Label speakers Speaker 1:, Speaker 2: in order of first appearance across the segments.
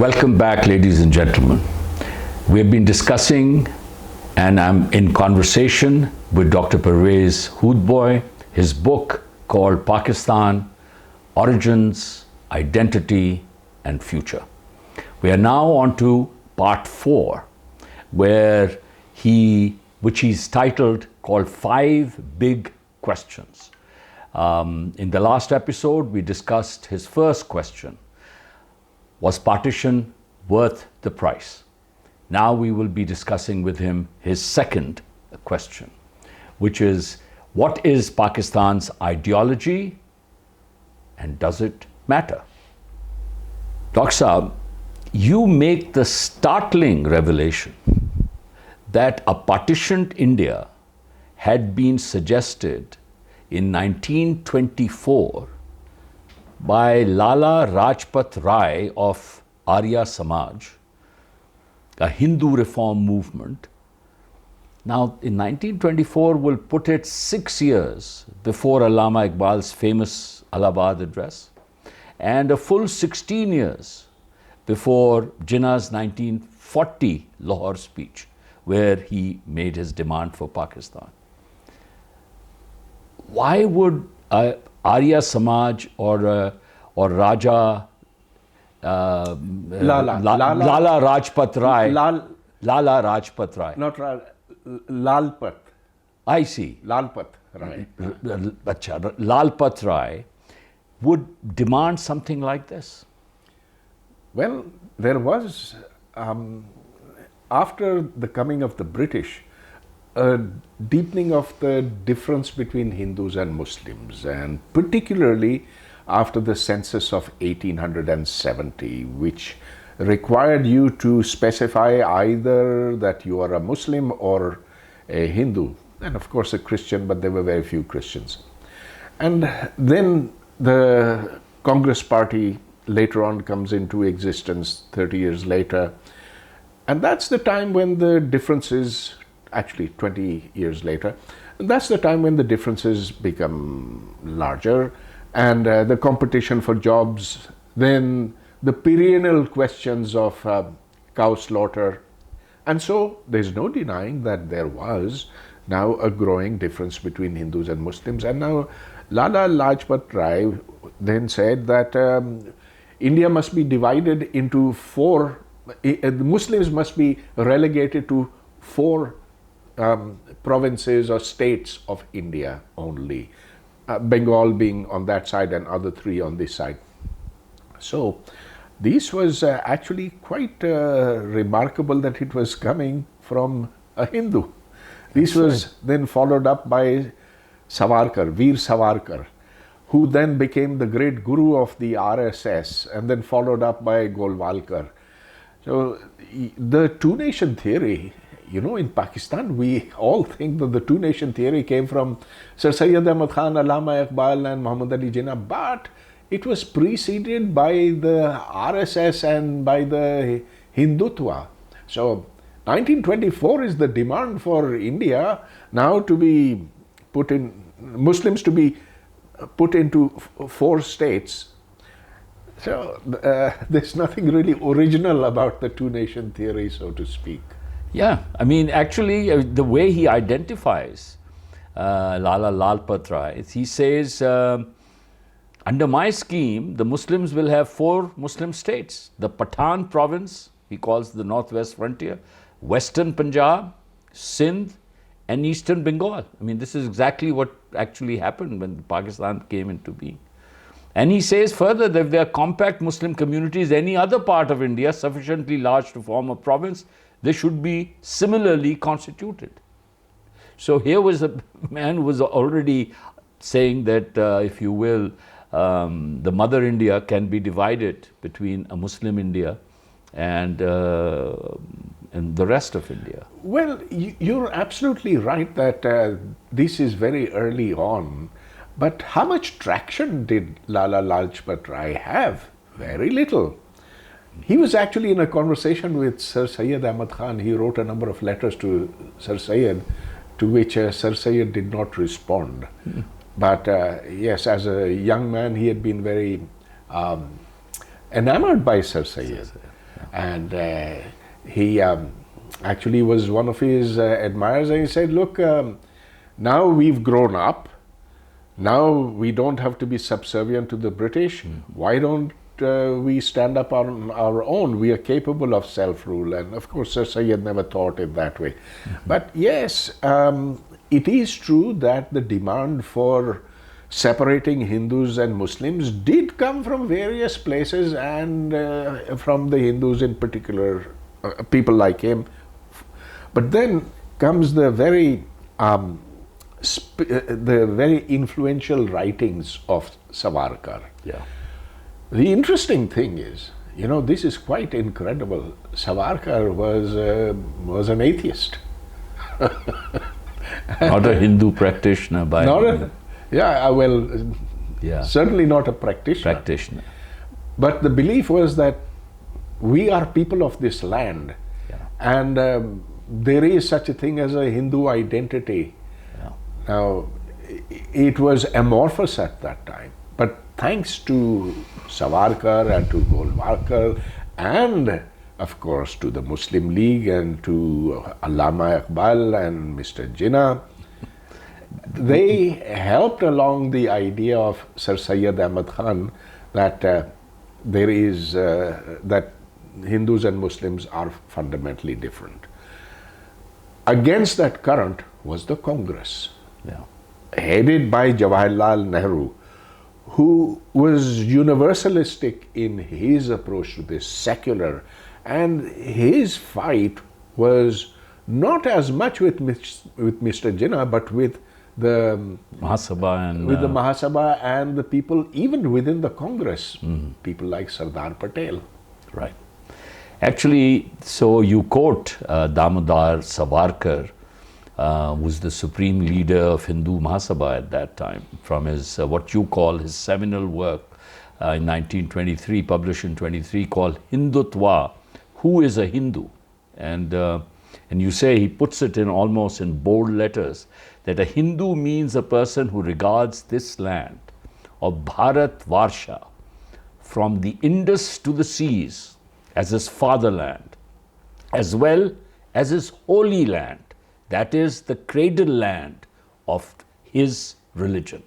Speaker 1: Welcome back, ladies and gentlemen. We have been discussing, and I'm in conversation with Dr. Pervez Hoodbhoy, his book called Pakistan, Origins, Identity and Future. We are now on to part 4, which he's titled called 5 Big Questions. In the last episode, we discussed his first question. Was partition worth the price? Now we will be discussing with him his second question, which is, what is Pakistan's ideology and does it matter? Dr. Saab, you make the startling revelation that a partitioned India had been suggested in 1924 by Lala Lal Patra of Arya Samaj, a Hindu reform movement. Now, in 1924, we'll put it 6 years before Allama Iqbal's famous Allahabad address, and a full 16 years before Jinnah's 1940 Lahore speech, where he made his demand for Pakistan. Why would Arya Samaj or Raja Lala Rajpat Rai, Lala Rajpat Rai,
Speaker 2: not Lalpat.
Speaker 1: I see.
Speaker 2: Lalpat Rai.
Speaker 1: Lalpat Rai would demand something like this?
Speaker 2: Well, there was, after the coming of the British, a deepening of the difference between Hindus and Muslims, and particularly after the census of 1870, which required you to specify either that you are a Muslim or a Hindu, and of course a Christian, but there were very few Christians. And then the Congress Party later on comes into existence 30 years later, and that's the time when the differences, actually 20 years later, that's the time when the differences become larger, and the competition for jobs, then the perennial questions of cow slaughter. And so there's no denying that there was now a growing difference between Hindus and Muslims. And now Lala Lajpat Rai then said that India must be divided into 4, the Muslims must be relegated to 4 provinces or states of India only, Bengal being on that side and other 3 on this side. So this was actually quite remarkable that it was coming from a Hindu. This was then followed up by Savarkar, Veer Savarkar, who then became the great guru of the RSS, and then followed up by Golwalkar. So the two-nation theory, you know, in Pakistan, we all think that the two-nation theory came from Sir Syed Ahmad Khan, Allama Iqbal and Muhammad Ali Jinnah, but it was preceded by the RSS and by the Hindutva. So 1924 is the demand for India now to be put in, Muslims to be put into 4 states. So there's nothing really original about the two-nation theory, so to speak.
Speaker 1: Yeah, I mean, actually, the way he identifies Lala Lal Patra, he says, under my scheme, the Muslims will have 4 Muslim states. The Pathan province, he calls the northwest frontier, Western Punjab, Sindh, and Eastern Bengal. I mean, this is exactly what actually happened when Pakistan came into being. And he says further that if there are compact Muslim communities, any other part of India sufficiently large to form a province, they should be similarly constituted. So here was a man who was already saying that, if you will, the mother India can be divided between a Muslim India and the rest of India.
Speaker 2: Well, you're absolutely right that this is very early on, but how much traction did Lala Lajpat Rai have? Very little. He was actually in a conversation with Sir Syed Ahmad Khan. He wrote a number of letters to Sir Syed, to which Sir Syed did not respond. But yes, as a young man, he had been very enamored by Sir Syed. And he actually was one of his admirers, and he said, look, now we've grown up. Now we don't have to be subservient to the British. Why don't we stand up on our own? We are capable of self-rule. And of course, Sir Syed never thought it that way. But yes, it is true that the demand for separating Hindus and Muslims did come from various places, and from the Hindus in particular, people like him. But then comes the very influential writings of Savarkar.
Speaker 1: Yeah.
Speaker 2: The interesting thing is, you know, this is quite incredible. Savarkar was an atheist.
Speaker 1: Not a Hindu practitioner by
Speaker 2: certainly not a practitioner. But the belief was that we are people of this land, and there is such a thing as a Hindu identity. Now, it was amorphous at that time, but thanks to Savarkar and to Golwalkar, and of course to the Muslim League and to Allama Iqbal and Mr. Jinnah, they helped along the idea of Sir Syed Ahmad Khan that there is that Hindus and Muslims are fundamentally different. Against that current was the Congress, headed by Jawaharlal Nehru, who was universalistic in his approach to this, secular, and his fight was not as much with Mr. Jinnah, but with the
Speaker 1: Mahasabha
Speaker 2: and the people even within the Congress, people like Sardar Patel.
Speaker 1: Right. Actually, so you quote Damodar Savarkar, who's the supreme leader of Hindu Mahasabha at that time, from his what you call his seminal work in 1923, published in 23, called Hindutva, Who is a Hindu? And you say, he puts it in almost in bold letters, that a Hindu means a person who regards this land of Bharatvarsha, from the Indus to the seas, as his fatherland, as well as his holy land, that is the cradle land of his religion.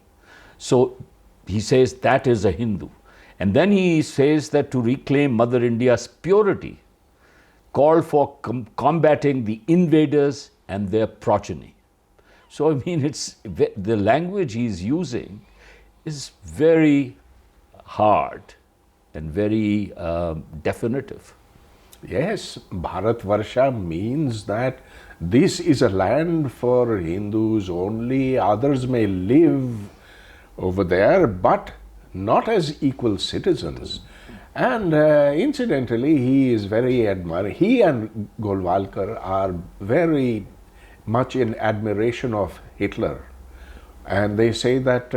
Speaker 1: So he says that is a Hindu. And then he says that to reclaim Mother India's purity, call for combating the invaders and their progeny. So I mean, it's the language he's using is very hard and very definitive.
Speaker 2: Yes, Bharatvarsha means that this is a land for Hindus only. Others may live over there, but not as equal citizens. And incidentally, he is very admired. He and Golwalkar are very much in admiration of Hitler. And they say that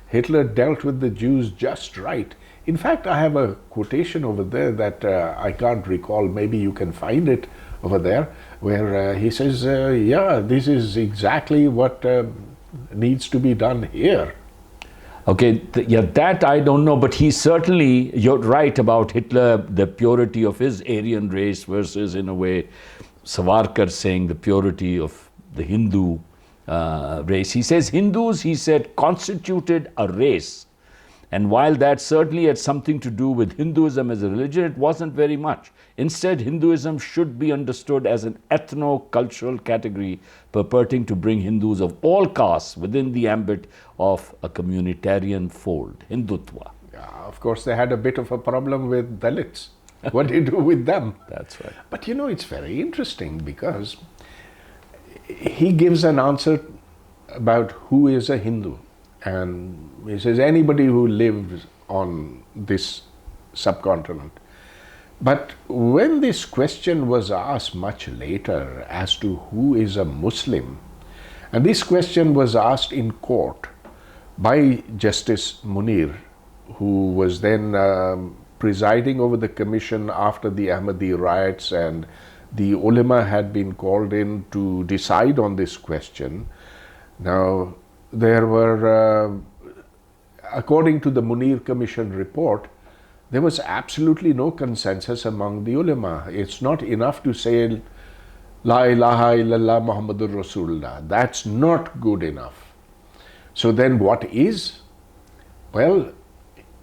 Speaker 2: Hitler dealt with the Jews just right. In fact, I have a quotation over there that I can't recall. Maybe you can find it over there, where he says, yeah, this is exactly what needs to be done here.
Speaker 1: Okay, that I don't know, but he certainly, you're right about Hitler, the purity of his Aryan race versus, in a way, Savarkar saying the purity of the Hindu race. He says Hindus, he said, constituted a race. And while that certainly had something to do with Hinduism as a religion, it wasn't very much. Instead, Hinduism should be understood as an ethno-cultural category purporting to bring Hindus of all castes within the ambit of a communitarian fold, Hindutva.
Speaker 2: Yeah, of course, they had a bit of a problem with Dalits. What do you do with them?
Speaker 1: That's right.
Speaker 2: But you know, it's very interesting because he gives an answer about who is a Hindu. And he says anybody who lives on this subcontinent. But when this question was asked much later as to who is a Muslim, and this question was asked in court by Justice Munir, who was then presiding over the commission after the Ahmadi riots, and the ulama had been called in to decide on this question. Now, there were, according to the Munir Commission report, there was absolutely no consensus among the ulama. It's not enough to say La ilaha illallah Muhammadur Rasulullah. That's not good enough. So then what is? Well,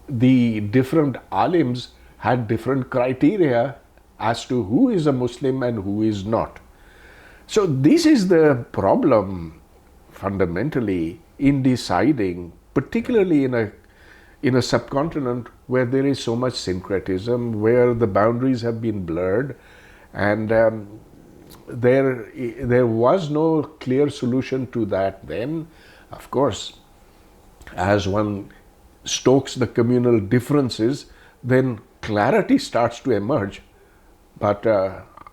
Speaker 2: the different alims had different criteria as to who is a Muslim and who is not. So this is the problem fundamentally in deciding, particularly in a subcontinent where there is so much syncretism, where the boundaries have been blurred, and there was no clear solution to that then. Of course, as one stokes the communal differences, then clarity starts to emerge. But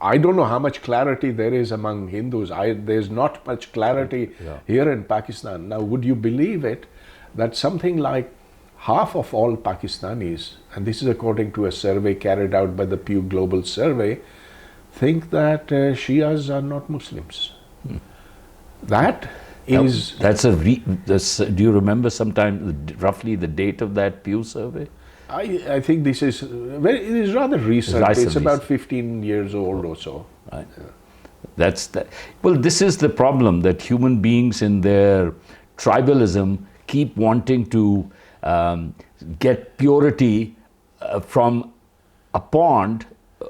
Speaker 2: I don't know how much clarity there is among Hindus. There's not much clarity here in Pakistan. Now, would you believe it, that something like half of all Pakistanis, and this is according to a survey carried out by the Pew Global Survey, think that Shias are not Muslims. That is...
Speaker 1: do you remember sometime roughly the date of that Pew survey?
Speaker 2: I think this is it is rather recent. It's about 15 years old or so.
Speaker 1: Right. Yeah. Well, this is the problem, that human beings in their tribalism keep wanting to get purity from a pond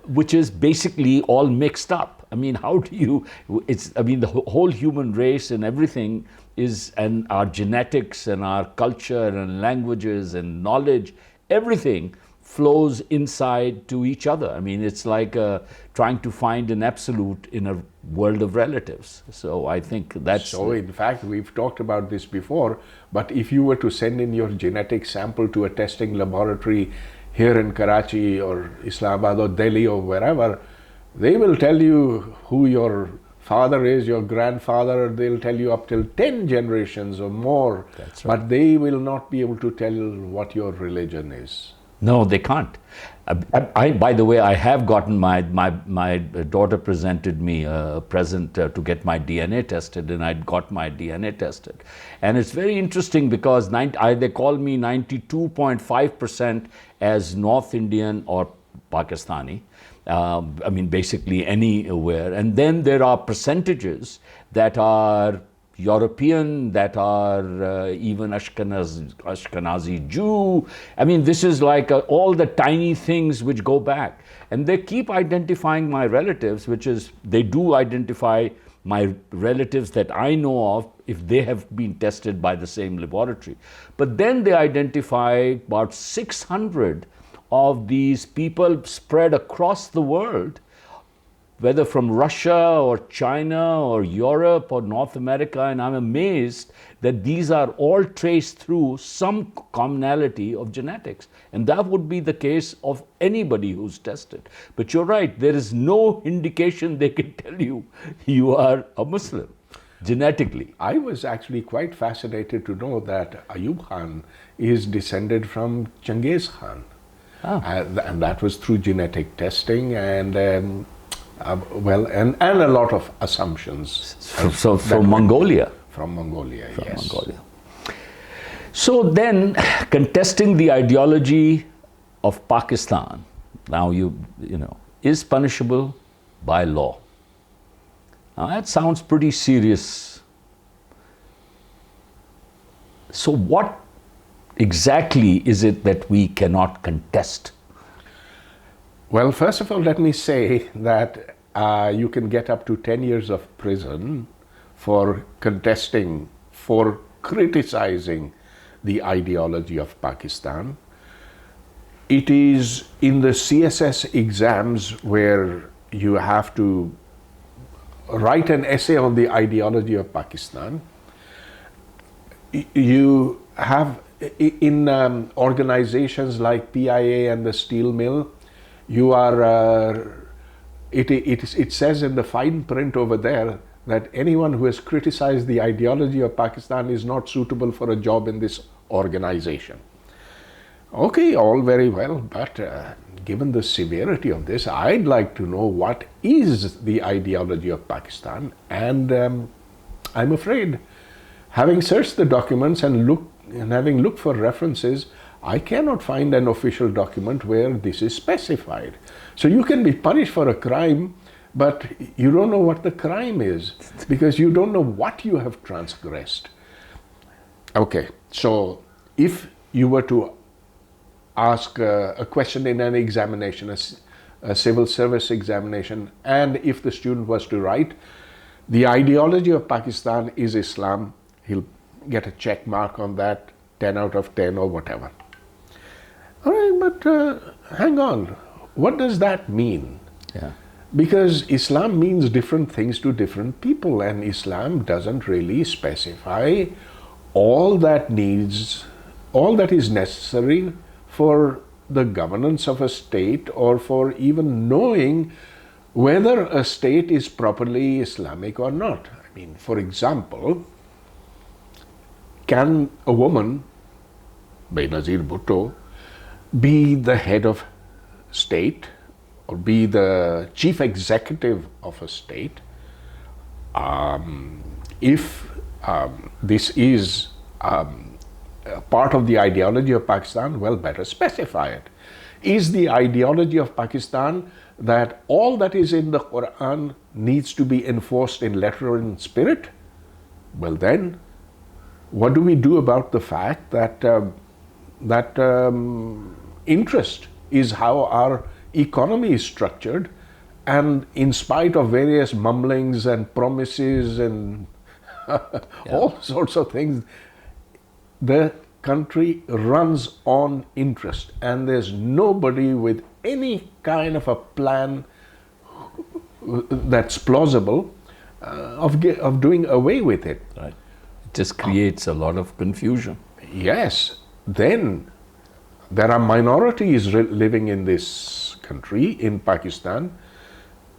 Speaker 1: which is basically all mixed up. I mean, how do you, the whole human race and everything is, and our genetics and our culture and languages and knowledge, everything flows inside to each other. I mean, it's like trying to find an absolute in a world of relatives. So I think that's...
Speaker 2: So in fact, we've talked about this before, but if you were to send in your genetic sample to a testing laboratory here in Karachi or Islamabad or Delhi or wherever, they will tell you who your father is, your grandfather. They'll tell you up till 10 generations or more.
Speaker 1: That's right.
Speaker 2: But they will not be able to tell what your religion is.
Speaker 1: No, they can't. By the way, I have gotten my daughter presented me a present to get my DNA tested, and I'd got my DNA tested. And it's very interesting because they call me 92.5% as North Indian or Pakistani. I mean, basically anywhere. And then there are percentages that are European, that are even Ashkenazi Jew. I mean, this is like all the tiny things which go back. And they keep identifying my relatives, which is, they do identify my relatives that I know of if they have been tested by the same laboratory. But then they identify about 600 of these people spread across the world, whether from Russia or China or Europe or North America, and I'm amazed that these are all traced through some commonality of genetics. And that would be the case of anybody who's tested. But you're right, there is no indication they can tell you you are a Muslim genetically.
Speaker 2: I was actually quite fascinated to know that Ayub Khan is descended from Genghis Khan. And that was through genetic testing and and a lot of assumptions.
Speaker 1: So from Mongolia?
Speaker 2: From Mongolia, yes.
Speaker 1: Mongolia. So then, contesting the ideology of Pakistan, now is punishable by law. Now that sounds pretty serious. So what exactly is it that we cannot contest?
Speaker 2: Well, first of all, let me say that you can get up to 10 years of prison for contesting, for criticizing the ideology of Pakistan. It is in the CSS exams where you have to write an essay on the ideology of Pakistan. You have, in organizations like PIA and the steel mill, you are, it says in the fine print over there that anyone who has criticized the ideology of Pakistan is not suitable for a job in this organization. Okay, all very well, but given the severity of this, I'd like to know what is the ideology of Pakistan. And I'm afraid, having searched the documents and having looked for references, I cannot find an official document where this is specified. So you can be punished for a crime, but you don't know what the crime is because you don't know what you have transgressed. Okay, so if you were to ask a question in an examination, a civil service examination, and if the student was to write, the ideology of Pakistan is Islam, he'll get a check mark on that, 10 out of 10 or whatever. All right, but hang on, what does that mean?
Speaker 1: Yeah.
Speaker 2: Because Islam means different things to different people, and Islam doesn't really specify all that is necessary for the governance of a state or for even knowing whether a state is properly Islamic or not. I mean, for example, can a woman, Benazir Bhutto, be the head of state or be the chief executive of a state? If this is part of the ideology of Pakistan, well, better specify it. Is the ideology of Pakistan that all that is in the Quran needs to be enforced in letter or in spirit? Well then, what do we do about the fact that interest is how our economy is structured, and in spite of various mumblings and promises and all sorts of things, the country runs on interest, and there's nobody with any kind of a plan that's plausible of doing away with it.
Speaker 1: Right. It just creates a lot of confusion.
Speaker 2: Yes. Then there are minorities living in this country, in Pakistan,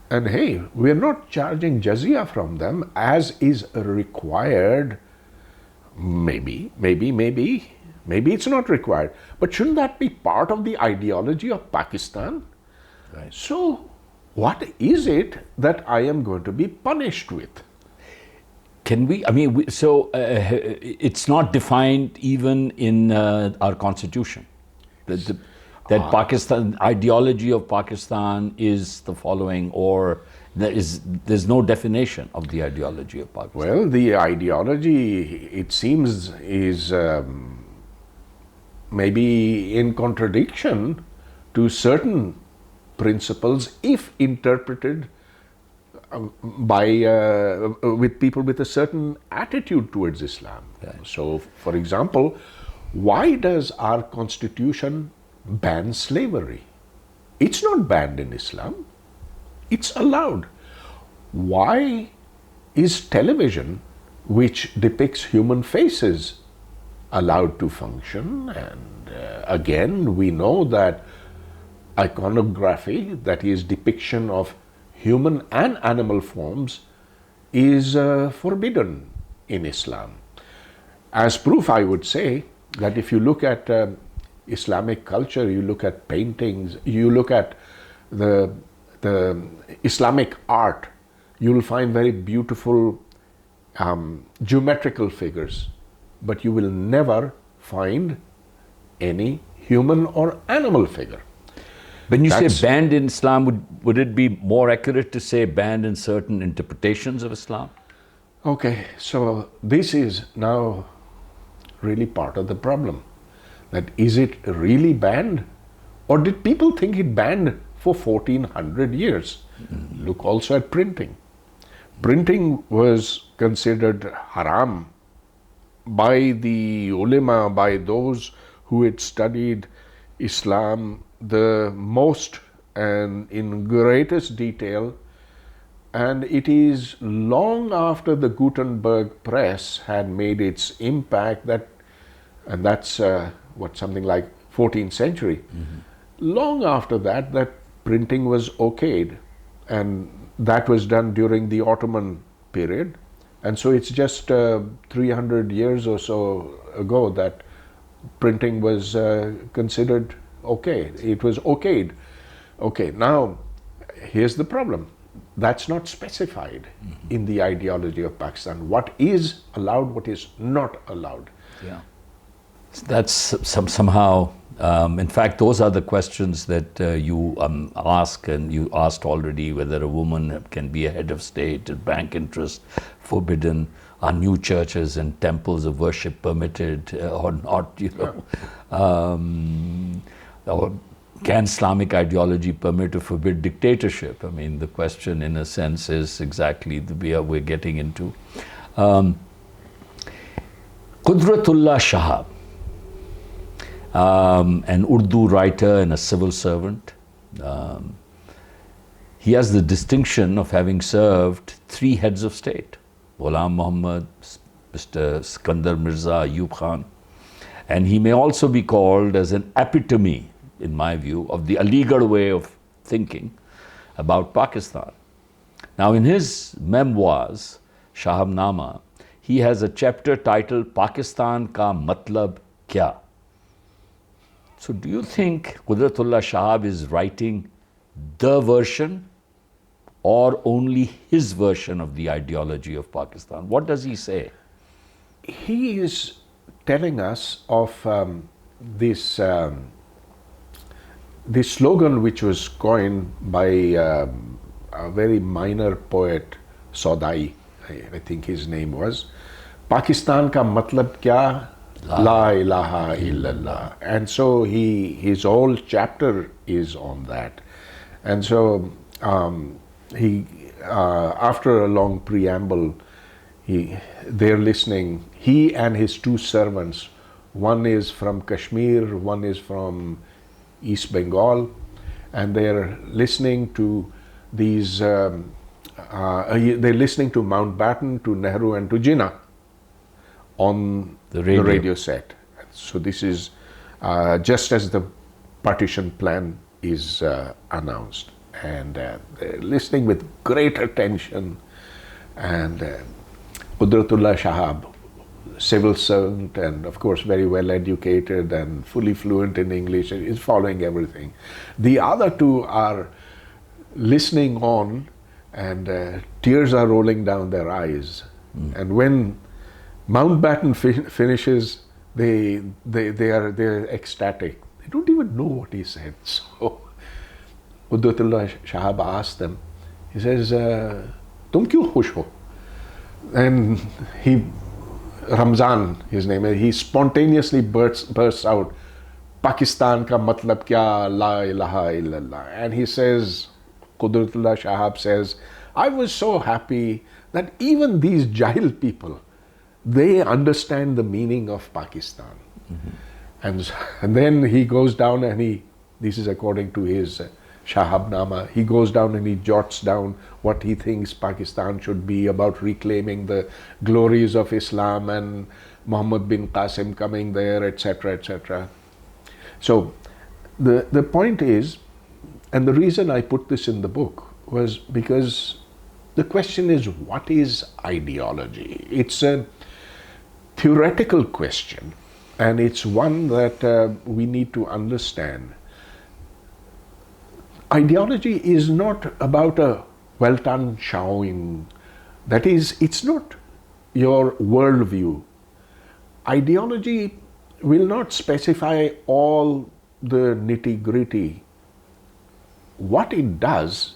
Speaker 2: and hey, we're not charging jizya from them as is required. Maybe it's not required. But shouldn't that be part of the ideology of Pakistan?
Speaker 1: Right.
Speaker 2: So what is it that I am going to be punished with?
Speaker 1: Can we, it's not defined even in our constitution. That Pakistan, ideology of Pakistan is the following, or there's no definition of the ideology of Pakistan.
Speaker 2: Well, the ideology, it seems, is maybe in contradiction to certain principles if interpreted with people with a certain attitude towards Islam.
Speaker 1: Right.
Speaker 2: So, for example, why does our constitution ban slavery? It's not banned in Islam. It's allowed. Why is television, which depicts human faces, allowed to function? And again, we know that iconography, that is depiction of human and animal forms, is forbidden in Islam. As proof, I would say that if you look at Islamic culture, you look at paintings, you look at the Islamic art, you will find very beautiful geometrical figures, but you will never find any human or animal figure.
Speaker 1: When you say banned in Islam, would it be more accurate to say banned in certain interpretations of Islam?
Speaker 2: Okay, so this is now really part of the problem. That is it really banned? Or did people think it banned for 1400 years? Mm-hmm. Look also at printing. Printing was considered haram by the ulama, by those who had studied Islam the most and in greatest detail, and it is long after the Gutenberg press had made its impact and that's something like 14th century. Mm-hmm. Long after that printing was okayed, and that was done during the Ottoman period, and so it's just 300 years or so ago that printing was considered okay. It was okayed. Okay, now here's the problem. That's not specified in the ideology of Pakistan. What is allowed, what is not allowed.
Speaker 1: Yeah. That's somehow, in fact, those are the questions that you ask, and you asked already, whether a woman can be a head of state, bank interest forbidden, are new churches and temples of worship permitted or not, you know. Or can Islamic ideology permit or forbid dictatorship? I mean, the question in a sense is exactly the way we're getting into. Qudratullah Shahab, an Urdu writer and a civil servant. He has the distinction of having served 3 heads of state: Ghulam Muhammad, Mr. Sikandar Mirza, Ayub Khan. And he may also be called as an epitome, in my view, of the Aligarh way of thinking about Pakistan. Now, in his memoirs, Shahabnama, he has a chapter titled Pakistan Ka Matlab Kya. So do you think Qudratullah Shahab is writing the version or only his version of the ideology of Pakistan? What does he say?
Speaker 2: He is telling us of this slogan which was coined by a very minor poet, Saudai, I think his name was, Pakistan ka matlab kya? La ilaha illallah. And so his whole chapter is on that. And so after a long preamble, they're listening, he and his 2 servants, one is from Kashmir, one is from East Bengal, and they're listening to these, they're listening to Mountbatten, to Nehru and to Jinnah on the radio set. So this is just as the partition plan is announced, and they're listening with great attention. And Qudratullah Shahab, civil servant and of course very well educated and fully fluent in English, is following everything. The other 2 are listening on, and tears are rolling down their eyes. And when Mountbatten finishes, they're ecstatic. They don't even know what he said. So Qudratullah Shahab asked them, he says, "Tum kyun khush ho?" And Ramzan, his name, he spontaneously bursts out, Pakistan ka matlab kya? La ilaha illallah. And he says, Qudratullah Shahab says, I was so happy that even these Jahil people, they understand the meaning of Pakistan. And then he goes down and this is according to his Shahabnama, he goes down and he jots down what he thinks Pakistan should be, about reclaiming the glories of Islam and Muhammad bin Qasim coming there, etc., etc. So the point is, and the reason I put this in the book was because the question is, what is ideology? It's a theoretical question, and it's one that we need to understand. Ideology is not about a well-done showing. That is, it's not your worldview. Ideology will not specify all the nitty-gritty. What it does,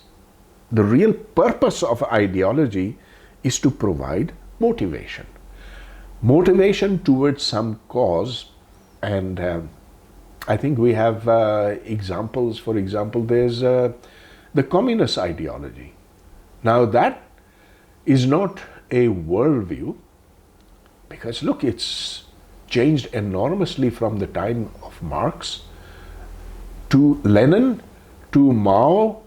Speaker 2: the real purpose of ideology is to provide motivation. Motivation towards some cause, and I think we have examples. For example, there's the communist ideology. Now that is not a worldview, because look, it's changed enormously from the time of Marx to Lenin to Mao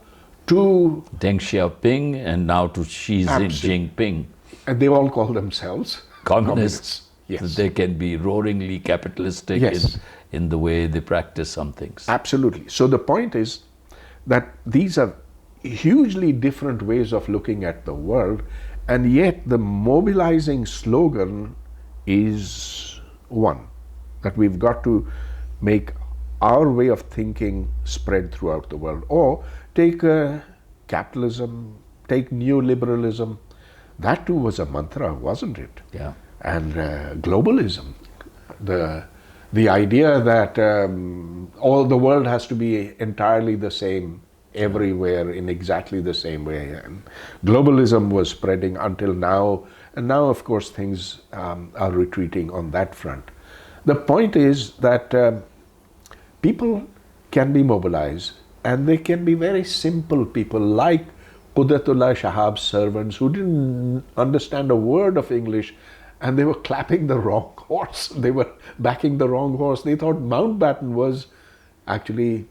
Speaker 2: to
Speaker 1: Deng Xiaoping and now to Xi Jinping.
Speaker 2: And they all call themselves
Speaker 1: communists.
Speaker 2: Yes.
Speaker 1: They can be roaringly capitalistic in the way they practice some things.
Speaker 2: Absolutely. So the point is that these are hugely different ways of looking at the world, and yet the mobilizing slogan is one, that we've got to make our way of thinking spread throughout the world. Or take capitalism, take neoliberalism. That too was a mantra, wasn't it?
Speaker 1: Yeah.
Speaker 2: And globalism, the the idea that all the world has to be entirely the same everywhere in exactly the same way. And globalism was spreading until now, and now, of course, things are retreating on that front. The point is that people can be mobilized, and they can be very simple people like Qudratullah Shahab's servants who didn't understand a word of English, and they were clapping the wrong horse. They were backing the wrong horse. They thought Mountbatten was actually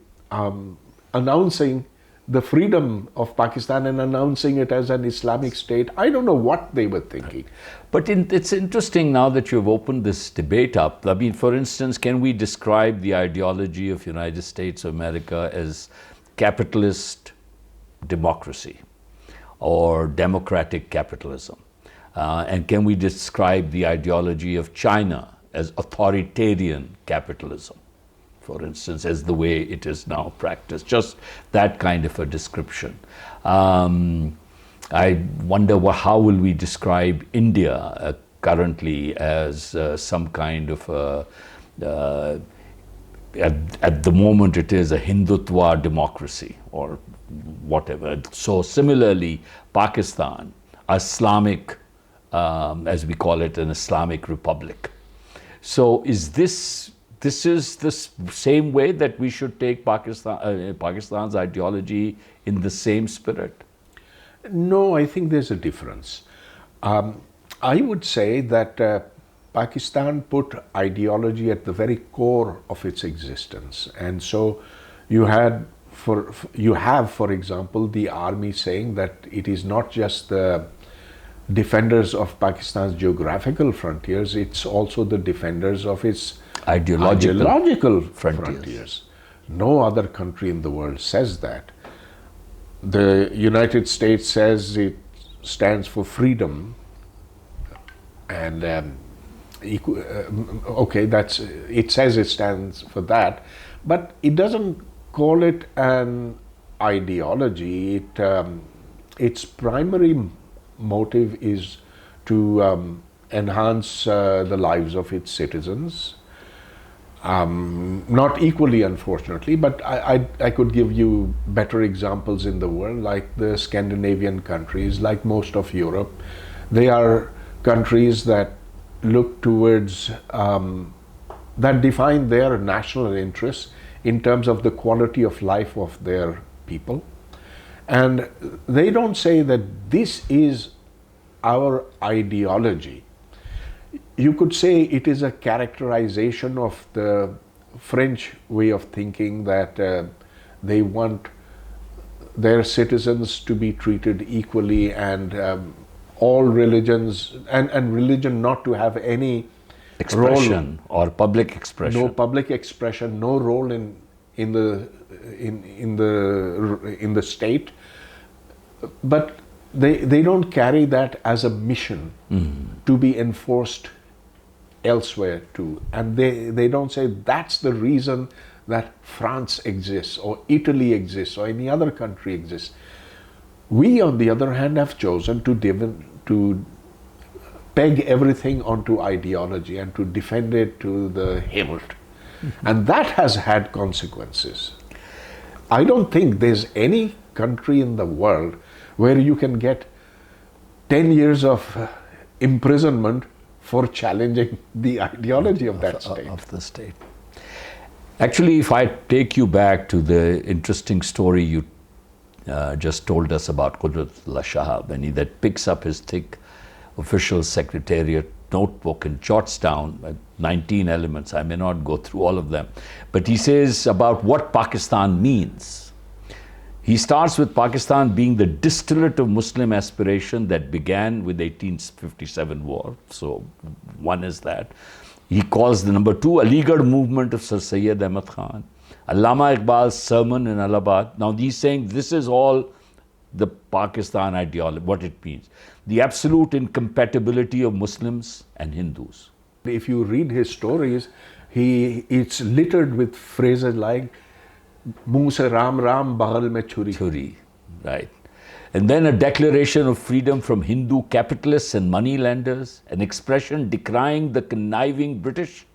Speaker 2: announcing the freedom of Pakistan and announcing it as an Islamic state. I don't know what they were thinking.
Speaker 1: But it's interesting now that you've opened this debate up. I mean, for instance, can we describe the ideology of United States of America as capitalist democracy or democratic capitalism? And can we describe the ideology of China as authoritarian capitalism, for instance, as the way it is now practiced? Just that kind of a description. I wonder how will we describe India currently as some kind of at the moment it is a Hindutva democracy or whatever. So similarly, Pakistan, Islamic, as we call it, an Islamic republic. So is this is the same way that we should take Pakistan's ideology in the same spirit?
Speaker 2: No, I think there's a difference. I would say that Pakistan put ideology at the very core of its existence, and so you have, for example, the army saying that it is not just the defenders of Pakistan's geographical frontiers; it's also the defenders of its ideological frontiers. No other country in the world says that. The United States says it stands for freedom, and okay, it says it stands for that, but it doesn't call it an ideology. Its primary motive is to enhance the lives of its citizens. Not equally, unfortunately, but I could give you better examples in the world, like the Scandinavian countries, like most of Europe. They are countries that look towards, that define their national interests in terms of the quality of life of their people. And they don't say that this is our ideology. You could say it is a characterization of the French way of thinking, that they want their citizens to be treated equally, and all religions, and religion not to have any
Speaker 1: expression
Speaker 2: role,
Speaker 1: or public expression.
Speaker 2: No public expression, no role in the state. But they don't carry that as a mission to be enforced elsewhere too. And they don't say that's the reason that France exists or Italy exists or any other country exists. We, on the other hand, have chosen to peg everything onto ideology and to defend it to the hilt. And that has had consequences. I don't think there's any country in the world where you can get 10 years of imprisonment for challenging the ideology of that state.
Speaker 1: Of the state. Actually, if I take you back to the interesting story you just told us about Qudratullah Shahab, and that picks up his thick official secretariat notebook and jots down 19 elements. I may not go through all of them, but he says about what Pakistan means. He starts with Pakistan being the distillate of Muslim aspiration that began with the 1857 war. So one is that. He calls the number two, Aligarh movement of Sir Syed Ahmad Khan, Allama Iqbal's sermon in Allahabad. Now he's saying this is all the Pakistan ideology, what it means. The absolute incompatibility of Muslims and Hindus.
Speaker 2: If you read his stories, it's littered with phrases like Muh se Ram Ram, Baghal mein churi.
Speaker 1: Churi, right. And then a declaration of freedom from Hindu capitalists and moneylenders, an expression decrying the conniving British.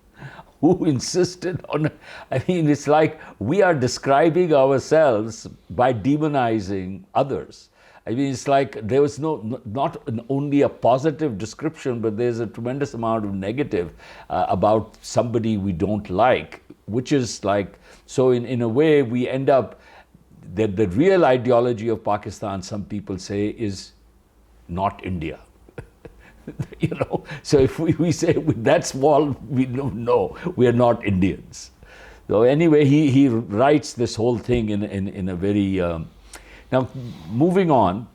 Speaker 1: who insisted on, I mean, it's like we are describing ourselves by demonizing others. I mean, it's like there was not only a positive description, but there's a tremendous amount of negative about somebody we don't like, which is like, so in a way we end up, the real ideology of Pakistan, some people say, is not India. You know, so if we say with that small, we don't know, we are not Indians. So anyway, he writes this whole thing in a very, now moving on,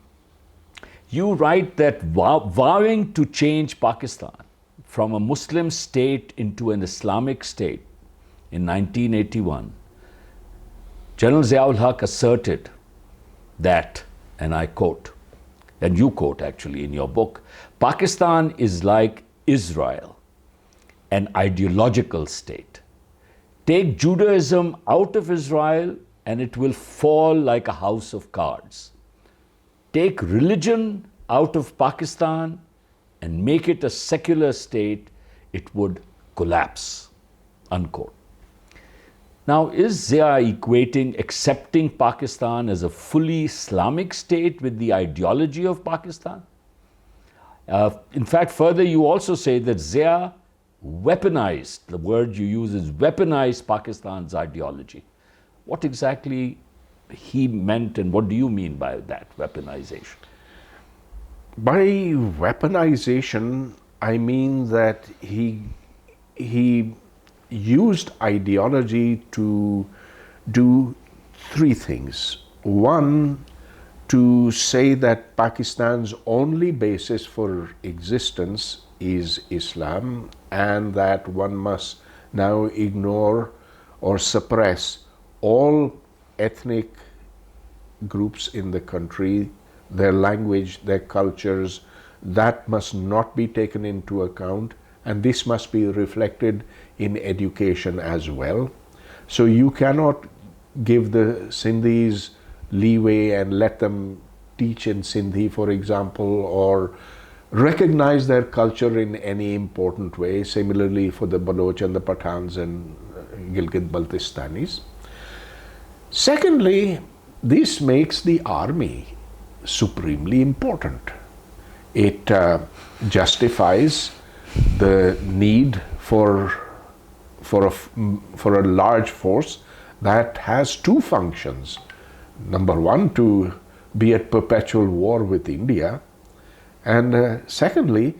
Speaker 1: you write that vowing to change Pakistan from a Muslim state into an Islamic state in 1981, General Ziaul Haq asserted that, and I quote, and you quote actually in your book, Pakistan is like Israel, an ideological state. Take Judaism out of Israel and it will fall like a house of cards. Take religion out of Pakistan and make it a secular state, it would collapse, unquote. Now, is Zia equating accepting Pakistan as a fully Islamic state with the ideology of Pakistan? In fact, further, you also say that Zia weaponized, the word you use is weaponized Pakistan's ideology. What exactly he meant and what do you mean by that, weaponization?
Speaker 2: By weaponization, I mean that he used ideology to do three things. One, to say that Pakistan's only basis for existence is Islam and that one must now ignore or suppress all ethnic groups in the country, their language, their cultures, that must not be taken into account, and this must be reflected in education as well. So you cannot give the Sindhis leeway and let them teach in Sindhi, for example, or recognize their culture in any important way. Similarly for the Baloch and the Pathans and Gilgit-Baltistanis. Secondly, this makes the army supremely important. It justifies the need for a large force that has two functions. Number one, to be at perpetual war with India, and secondly,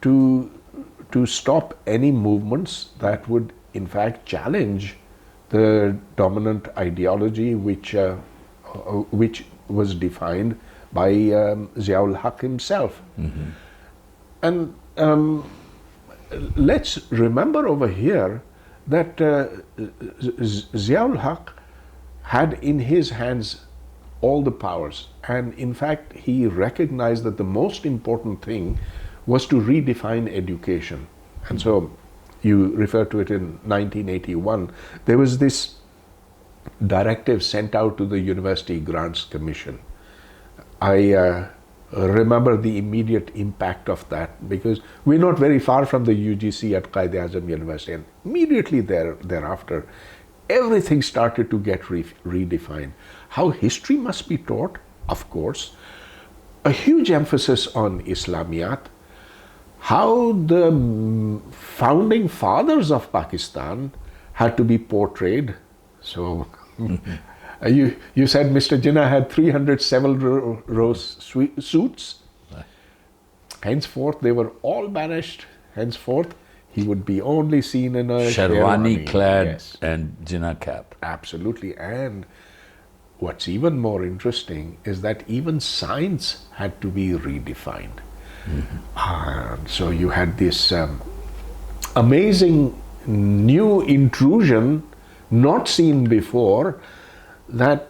Speaker 2: to stop any movements that would in fact challenge the dominant ideology which was defined by Ziaul Haq himself. Mm-hmm. And let's remember over here that Ziaul Haq had in his hands all the powers, and in fact he recognized that the most important thing was to redefine education. And so you refer to it in 1981, there was this directive sent out to the University Grants Commission. I remember the immediate impact of that, because we're not very far from the UGC at Quaid-e-Azam University, and immediately thereafter everything started to get redefined. How history must be taught, of course, a huge emphasis on Islamiyat, how the founding fathers of Pakistan had to be portrayed. So you said Mr. Jinnah had 307 row suits. Henceforth, they were all banished. Henceforth, he would be only seen in a
Speaker 1: Sherwani clad,
Speaker 2: yes,
Speaker 1: and Jinnah cap.
Speaker 2: Absolutely. And what's even more interesting is that even science had to be redefined. Mm-hmm. So you had this amazing new intrusion, not seen before, that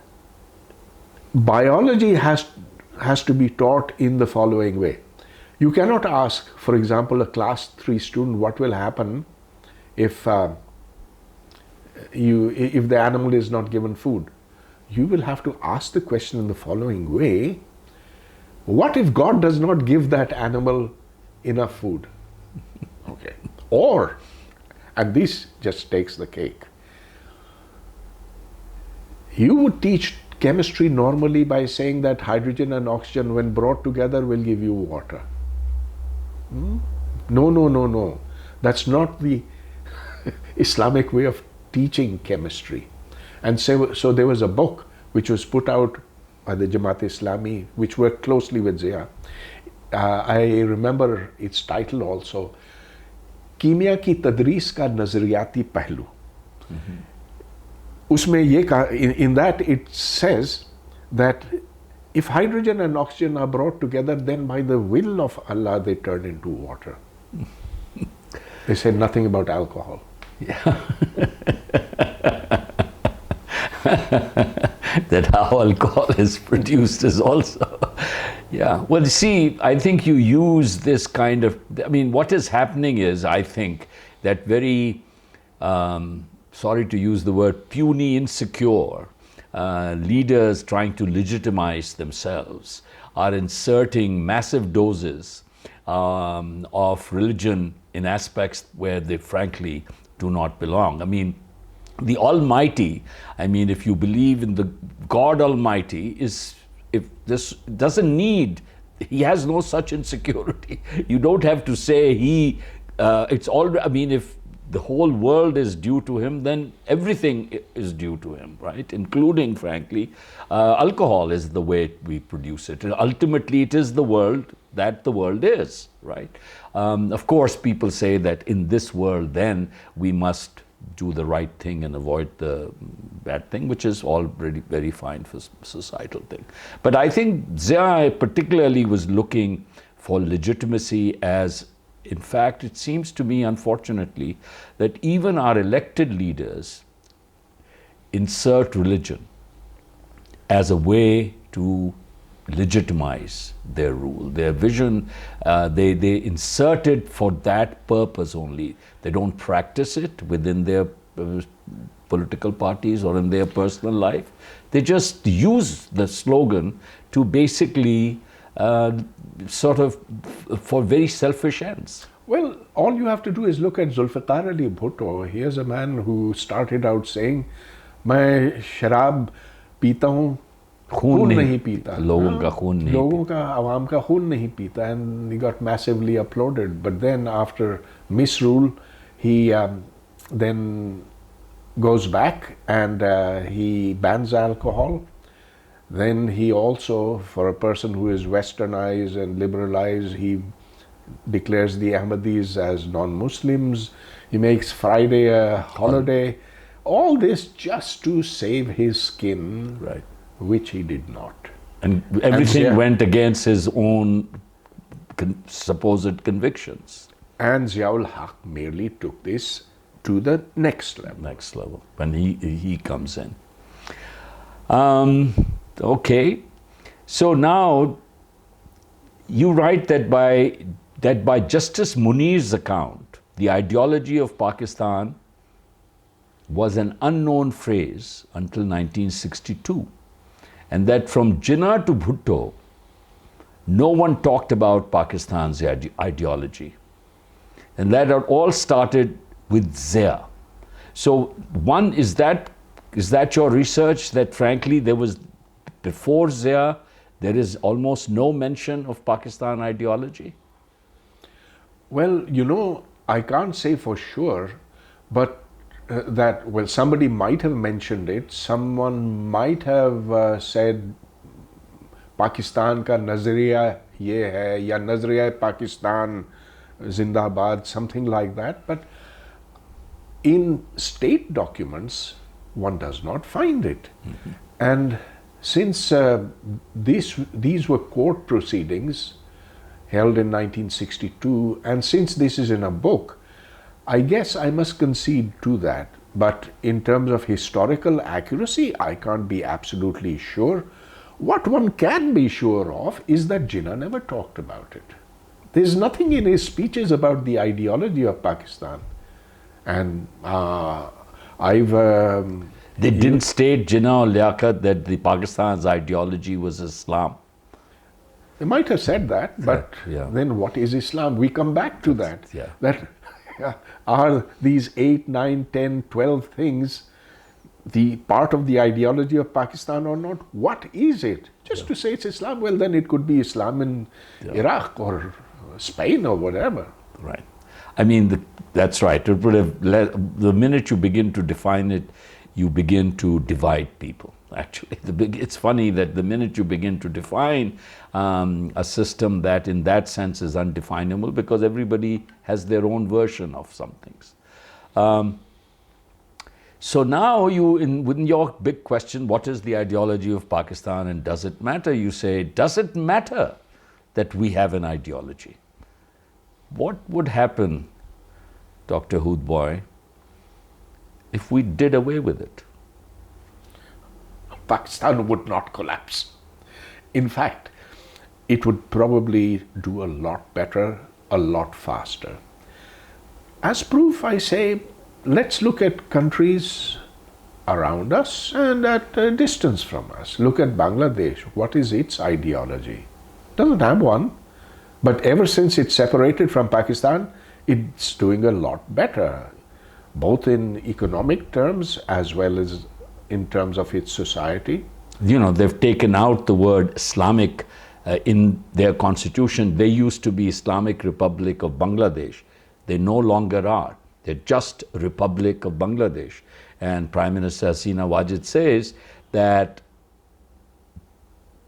Speaker 2: biology has to be taught in the following way. You cannot ask, for example, a class 3 student what will happen if the animal is not given food. You will have to ask the question in the following way: what if God does not give that animal enough food? Okay. Or, and this just takes the cake. You would teach chemistry normally by saying that hydrogen and oxygen, when brought together, will give you water. No. That's not the Islamic way of teaching chemistry. And so there was a book which was put out by the Jamaat-e-Islami, which worked closely with Zia. I remember its title also, कीमिया की तदरीस का नजरियाती पहलू. उसमें ये कहा, in that it says that if hydrogen and oxygen are brought together, then by the will of Allah they turn into water. They said nothing about alcohol.
Speaker 1: Yeah. That how alcohol is produced is also, yeah. Well, see, I think you use this kind of, I mean, what is happening is, I think, that very, sorry to use the word, puny, insecure leaders trying to legitimize themselves are inserting massive doses of religion in aspects where they frankly do not belong. I mean, the Almighty, I mean, if you believe in the God Almighty, if this doesn't need, he has no such insecurity. You don't have to say it's all, I mean, if the whole world is due to him, then everything is due to him, right? Including, frankly, alcohol is the way we produce it. And ultimately, it is the world that the world is, right? Of course, people say that in this world, then we must do the right thing and avoid the bad thing, which is already very fine for societal thing. But I think Zia particularly was looking for legitimacy as, in fact, it seems to me, unfortunately, that even our elected leaders insert religion as a way to legitimize their rule. Their vision, they insert it for that purpose only. They don't practice it within their political parties or in their personal life. They just use the slogan to basically sort of for very selfish ends.
Speaker 2: Well, all you have to do is look at Zulfikar Ali Bhutto. Here's a man who started out saying, मैं शराब पीता हूँ, खून नहीं पीता,
Speaker 1: लोगों का खून नहीं,
Speaker 2: लोगों का, आवाम का खून नहीं पीता, and he got massively applauded. But then after misrule, he then goes back and he bans alcohol. Then he also, for a person who is westernized and liberalized, he declares the Ahmadis as non-Muslims. He makes Friday a holiday. All this just to save his skin,
Speaker 1: right?
Speaker 2: Which he did not.
Speaker 1: And everything went against his own supposed convictions.
Speaker 2: And Ziaul Haq merely took this to the next level.
Speaker 1: Next level, when he comes in. Okay, so now you write that by Justice Munir's account, the ideology of Pakistan was an unknown phrase until 1962, and that from Jinnah to Bhutto, no one talked about Pakistan's ideology, and that it all started with Zia. So, one, is that your research, that frankly there was, before Zia, there is almost no mention of Pakistan ideology?
Speaker 2: Well, you know, I can't say for sure, but that, well, somebody might have mentioned it. Someone might have said, Pakistan ka nazariya ye hai, ya nazariya Pakistan zindabad, something like that. But in state documents, one does not find it. Mm-hmm. And since these were court proceedings held in 1962, and since this is in a book, I guess I must concede to that. But in terms of historical accuracy, I can't be absolutely sure. What one can be sure of is that Jinnah never talked about it. There's nothing in his speeches about the ideology of Pakistan. And
Speaker 1: they didn't state, Jinnah or Liaquat, that the Pakistan's ideology was Islam.
Speaker 2: They might have said that, but then what is Islam? We come back to that.
Speaker 1: Yeah.
Speaker 2: That are these 8, 9, 10, 12 things the part of the ideology of Pakistan or not? What is it? Just to say it's Islam, well, then it could be Islam in Iraq or Spain or whatever.
Speaker 1: Right. I mean, that's right. It would have the minute you begin to define it, you begin to divide people. Actually, it's funny that the minute you begin to define a system that in that sense is undefinable, because everybody has their own version of some things. So now within your big question, what is the ideology of Pakistan and does it matter? You say, does it matter that we have an ideology? What would happen, Dr. Hoodbhoy, if we did away with it?
Speaker 2: Pakistan would not collapse. In fact, it would probably do a lot better, a lot faster. As proof, I say, let's look at countries around us and at a distance from us. Look at Bangladesh. What is its ideology? Doesn't have one. But ever since it separated from Pakistan, it's doing a lot better, both in economic terms as well as in terms of its society.
Speaker 1: You know, they've taken out the word Islamic in their constitution. They used to be Islamic Republic of Bangladesh. They no longer are. They're just Republic of Bangladesh. And Prime Minister Hasina Wajid says that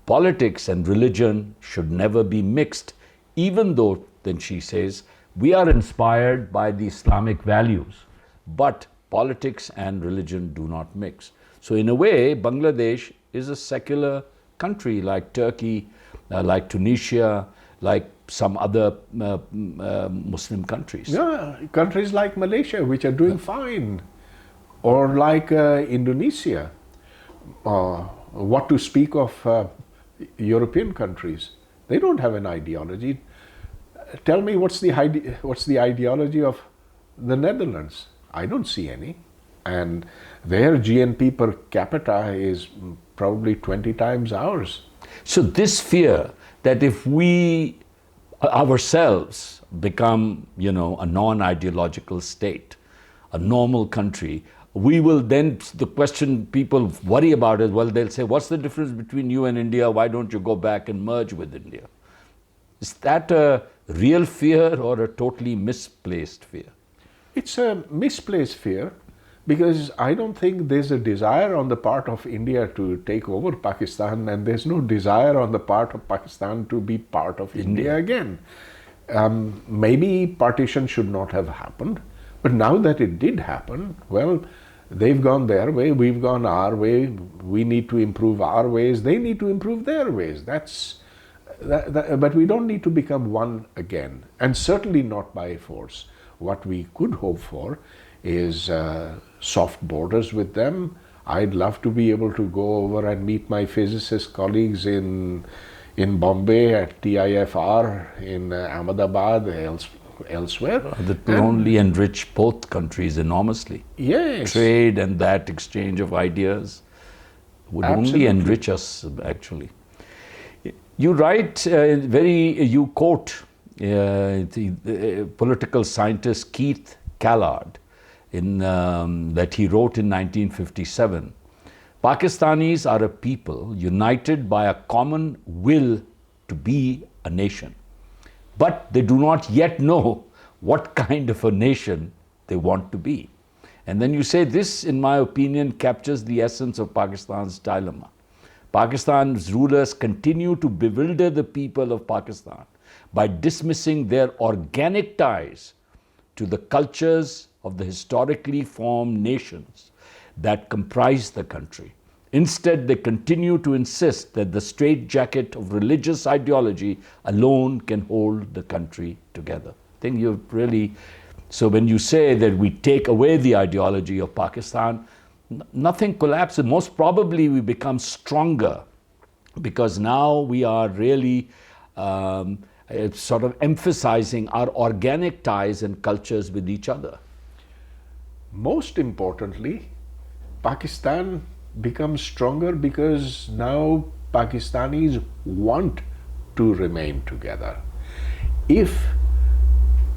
Speaker 1: politics and religion should never be mixed, even though, then she says, we are inspired by the Islamic values, but politics and religion do not mix. So in a way, Bangladesh is a secular country like Turkey, like Tunisia, like some other Muslim countries.
Speaker 2: Yeah, countries like Malaysia, which are doing fine, or like Indonesia. What to speak of European countries? They don't have an ideology. Tell me, what's the ideology of the Netherlands? I don't see any. And their GNP per capita is probably 20 times ours.
Speaker 1: So this fear that if we ourselves become, you know, a non-ideological state, a normal country, we will then, the question people worry about is, well, they'll say, what's the difference between you and India? Why don't you go back and merge with India? Is that a real fear or a totally misplaced fear?
Speaker 2: It's a misplaced fear, because I don't think there's a desire on the part of India to take over Pakistan, and there's no desire on the part of Pakistan to be part of India again. Maybe partition should not have happened, but now that it did happen, well, they've gone their way, we've gone our way, we need to improve our ways, they need to improve their ways. But we don't need to become one again, and certainly not by force. What we could hope for is soft borders with them. I'd love to be able to go over and meet my physicist colleagues in Bombay at TIFR, in Ahmedabad, elsewhere.
Speaker 1: That will only enrich both countries enormously.
Speaker 2: Yes.
Speaker 1: Trade and that exchange of ideas would only enrich us, actually. You write, you quote the political scientist Keith Callard that he wrote in 1957. Pakistanis are a people united by a common will to be a nation, but they do not yet know what kind of a nation they want to be. And then you say this, in my opinion, captures the essence of Pakistan's dilemma. Pakistan's rulers continue to bewilder the people of Pakistan by dismissing their organic ties to the cultures of the historically formed nations that comprise the country. Instead, they continue to insist that the straitjacket of religious ideology alone can hold the country together. I think you've really, so when you say that we take away the ideology of Pakistan, nothing collapses. Most probably we become stronger, because now we are really sort of emphasizing our organic ties and cultures with each other.
Speaker 2: Most importantly, Pakistan becomes stronger because now Pakistanis want to remain together. If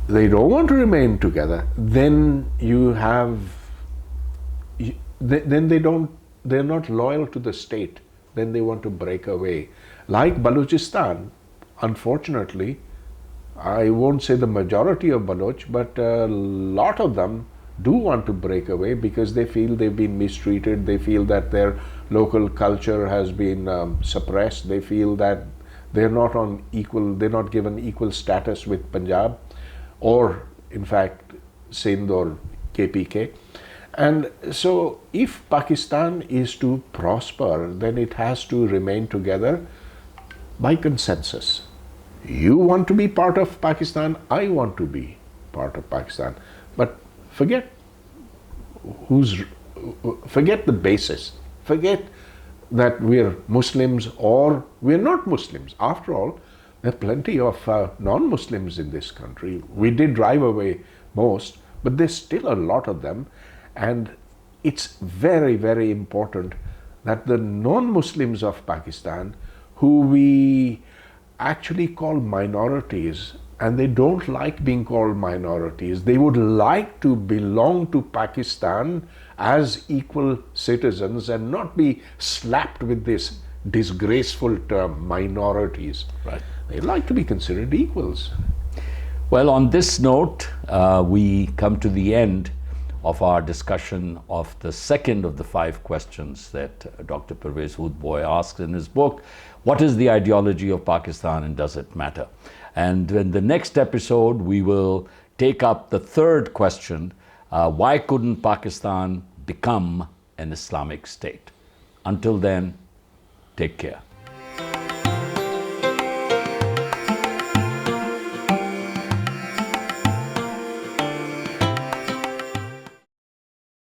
Speaker 2: they don't want to remain together, then you have, then they're not loyal to the state, then they want to break away. Like Balochistan, unfortunately, I won't say the majority of Baloch, but a lot of them do want to break away because they feel they've been mistreated, they feel that their local culture has been suppressed, they feel that they're not given equal status with Punjab, or in fact Sindh or KPK. And so if Pakistan is to prosper, then it has to remain together by consensus. You want to be part of Pakistan, I want to be part of Pakistan. But forget the basis. Forget that we're Muslims or we're not Muslims. After all, there are plenty of non-Muslims in this country. We did drive away most, but there's still a lot of them. And it's very, very important that the non-Muslims of Pakistan, who we actually call minorities, and they don't like being called minorities, they would like to belong to Pakistan as equal citizens and not be slapped with this disgraceful term, minorities.
Speaker 1: Right.
Speaker 2: They like to be considered equals.
Speaker 1: Well, on this note, we come to the end of our discussion of the second of the 5 questions that Dr. Pervez Hoodbhoy asks in his book, What is the Ideology of Pakistan and Does It Matter? And in the next episode, we will take up the third question, why couldn't Pakistan become an Islamic state? Until then, take care.